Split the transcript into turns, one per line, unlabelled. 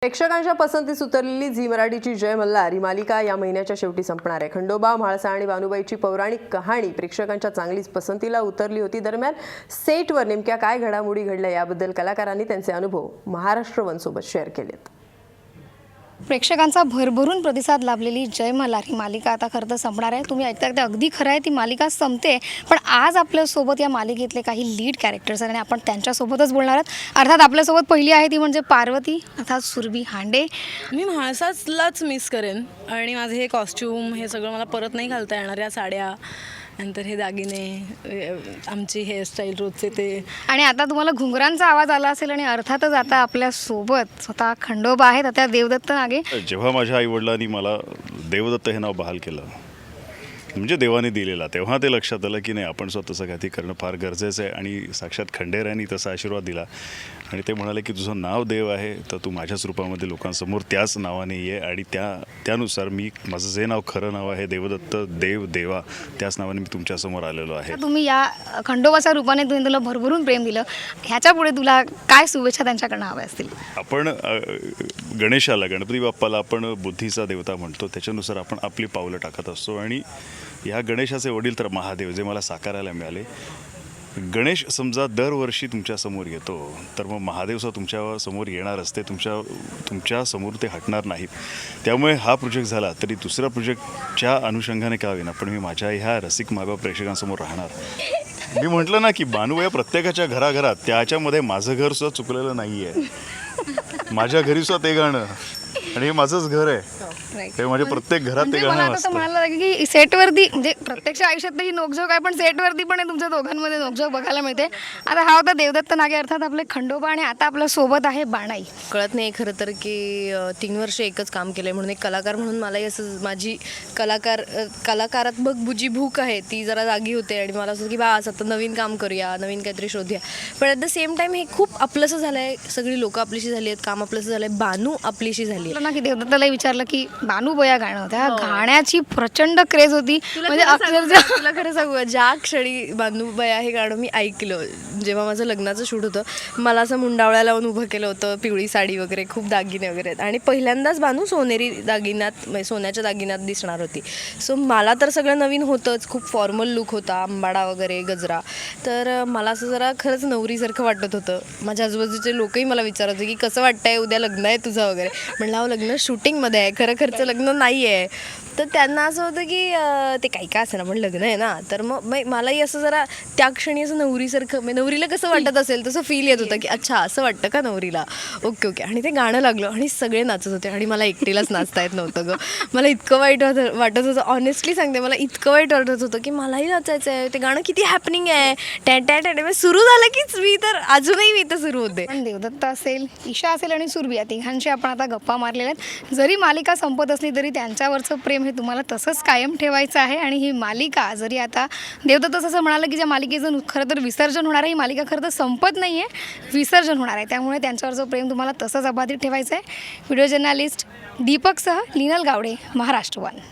प्रेक्षकांच्या पसंतीस उतरलेली झी मराठीची जय मल्हार ही मालिका या महिन्याच्या शेवटी संपणार आहे। खंडोबा, म्हाळसा आणि भानुबाईची पौराणिक कहाणी प्रेक्षकांच्या चांगलीच पसंतीला उतरली होती। दरम्यान सेटवर नेमक्या काय घडामोडी घडल्या याबद्दल कलाकारांनी त्यांचे अनुभव महाराष्ट्र वन सोबत शेअर केलेत।
प्रेक्षकांचा भरभरून प्रतिसाद लाभलेली जय मल्हार ही मालिका आता खरं तर संपणार आहे। तुम्ही ऐकता ते अगदी खरं आहे, ती मालिका संपते, पण आज आपल्यासोबत या मालिकेतले काही लीड कॅरेक्टर्स आणि आपण त्यांच्यासोबतच बोलणार आहोत। अर्थात आपल्यासोबत पहिली आहे ती म्हणजे पार्वती अर्थात सुरभी हांडे।
मी म्हाळसालाच मिस करेन आणि माझे हे कॉस्ट्यूम हे सगळं मला परत नाही घालता येणार, या साड्या नंतर हे दागिने, आमची हेअरस्टाईल रोजचे ते।
आणि आता तुम्हाला घुंगरांचा आवाज आला असेल आणि अर्थातच आता आपल्यासोबत स्वतः खंडोबा आहेत, आता देवदत्त नागे।
जेव्हा माझ्या आईवडिलांनी मला देवदत्त हे नाव बहाल केलं, म्हणजे देवाने दिलेला, तेव्हा ते लक्षात आलं की नाही, आपण स्वतःचं काहीतरी करणं फार गरजेचं आहे। आणि साक्षात खंडेरायांनी तसा आशीर्वाद दिला आणि ते म्हणाले की तुझं नाव देव आहे, तर तू माझ्याच रूपामध्ये लोकांसमोर त्याच नावाने ये। आणि त्यानुसार मी, माझं जे नाव खरं नाव आहे देवदत्त, देव देवा, त्याच नावाने मी तुमच्यासमोर आलेलो आहे।
तुम्ही या खंडोबाच्या रूपाने तुम्ही तुला भरभरून प्रेम दिलं, ह्याच्या पुढे तुला काय शुभेच्छा त्यांच्याकडनं हव्या असतील?
आपण गणेशाला, गणपती बाप्पाला आपण बुद्धीचा देवता म्हणतो, त्याच्यानुसार आपण आपली पावलं टाकत असतो। आणि ह्या गणेशाचे वडील तर महादेव, जे मला साकारायला मिळाले। गणेश समजा दरवर्षी तुमच्यासमोर येतो, तर मग महादेवचा तुमच्या समोर येणार असते, तुमच्या समोर ते हटणार नाहीत। त्यामुळे हा प्रोजेक्ट झाला तरी दुसरा प्रोजेक्टच्या अनुषंगाने का होईना, पण मी माझ्या ह्या रसिक मायबाप प्रेक्षकांसमोर राहणार। मी म्हटलं ना की बानुबाई प्रत्येकाच्या घराघरात, त्याच्यामध्ये माझं घर सुद्धा चुकलेलं नाही आहे। माझ्या घरी सुद्धा ते गाणं, आणि हे माझंच घर आहे, हे माझ्या प्रत्येक घरात ते गाणं असतं।
म्हणायला लागेल की सेटवरती म्हणजे प्रत्यक्ष आयुष्यात ही नोकझोक आहे, पण सेटवरती पण तुमच्या दोघांमध्ये नोकझोक बघायला मिळते। आता हा होता देवदत्त नागे अर्थात आपले खंडोबा, आणि आता आपल्या सोबत आहे बाणाई।
कळत नाही खरं तर की 3 वर्ष एकच काम केलं आहे म्हणून, एक कलाकार म्हणून मलाही असं माझी कलाकारात्मक जी भूक आहे ती जरा जागी होते। आणि मला असं की बा आज आता नवीन काम करूया, नवीन काहीतरी शोधूया, पण ॲट द सेम टाईम हे खूप आपलंसं झालं आहे, सगळी लोकं आपलीशी झाली आहेत, काम आपलंसं झालं आहे, बानू आपलीशी झाली आहे
ना की देवदत्ताला विचारलं की बानुबया गाणं, त्या गाण्याची प्रचंड क्रेज होती। म्हणजे अक्षरशः
तुला खरं सांगू, ज्या क्षणी बानूबया हे गाणं मी ऐकलं, जेव्हा माझं लग्नाचं शूट होतं, मला असं मुंडावळ्या लावून उभं केलं होतं, पिवळी साडी वगैरे, खूप दागिने वगैरे आहेत, आणि पहिल्यांदाच बानू सोनेरी दागिन्यात, म्हणजे सोन्याच्या दागिन्यात दिसणार होती। सो मला तर सगळं नवीन होतंच, खूप फॉर्मल लुक होता, आंबाडा वगैरे, गजरा, तर मला असं जरा खरंच नवरीसारखं वाटत होतं। माझ्या आजूबाजूचे लोकही मला विचारत होते की कसं वाटतंय, उद्या लग्न आहे तुझं वगैरे। म्हणलं अहो लग्न शूटिंगमध्ये आहे, खरंच लग्न नाही आहे। तर त्यांना असं होतं की ते काही काय असेल ना, पण लग्न आहे ना, तर मग मलाही असं जरा त्या क्षणी असं नवरीसारखं, नवरीला कसं वाटत असेल तसं फील येत होतं की अच्छा असं वाटतं का नवरीला, ओके ओके। आणि ते गाणं लागलं आणि सगळे नाचत होते, आणि मला एकटीलाच नाचता येत नव्हतं गं। मला इतकं वाईट वाटत होतं, ऑनेस्टली सांगते, मला इतकं वाईट वाटत होतं की मलाही नाचायचं आहे, ते गाणं किती हॅपनिंग आहे, टॅ सुरू झालं कीच मी तर अजूनही मी तर सुरू होते।
पण देवदत्त असेल, ईशा असेल आणि सुरभी, या तिघांशी आपण आता गप्पा मारलेल्या आहेत। जरी मालिका संपत असली तरी त्यांच्यावरचं प्रेम हे तुम्हाला तसंच कायम ठेवायचं आहे। आणि ही मालिका जरी आता देवदत्त असं म्हणालं की ज्या मालिकेचं खरं तर विसर्जन होणार आहे, ही मालिका खरं तर संपत नाही आहे, विसर्जन होणार आहे, त्यामुळे त्यांच्यावरचं प्रेम तुम्हाला तसंच अबाधित ठेवायचं आहे। व्हिडिओ जर्नलिस्ट दीपकसह लिनल गावडे, महाराष्ट्र वन।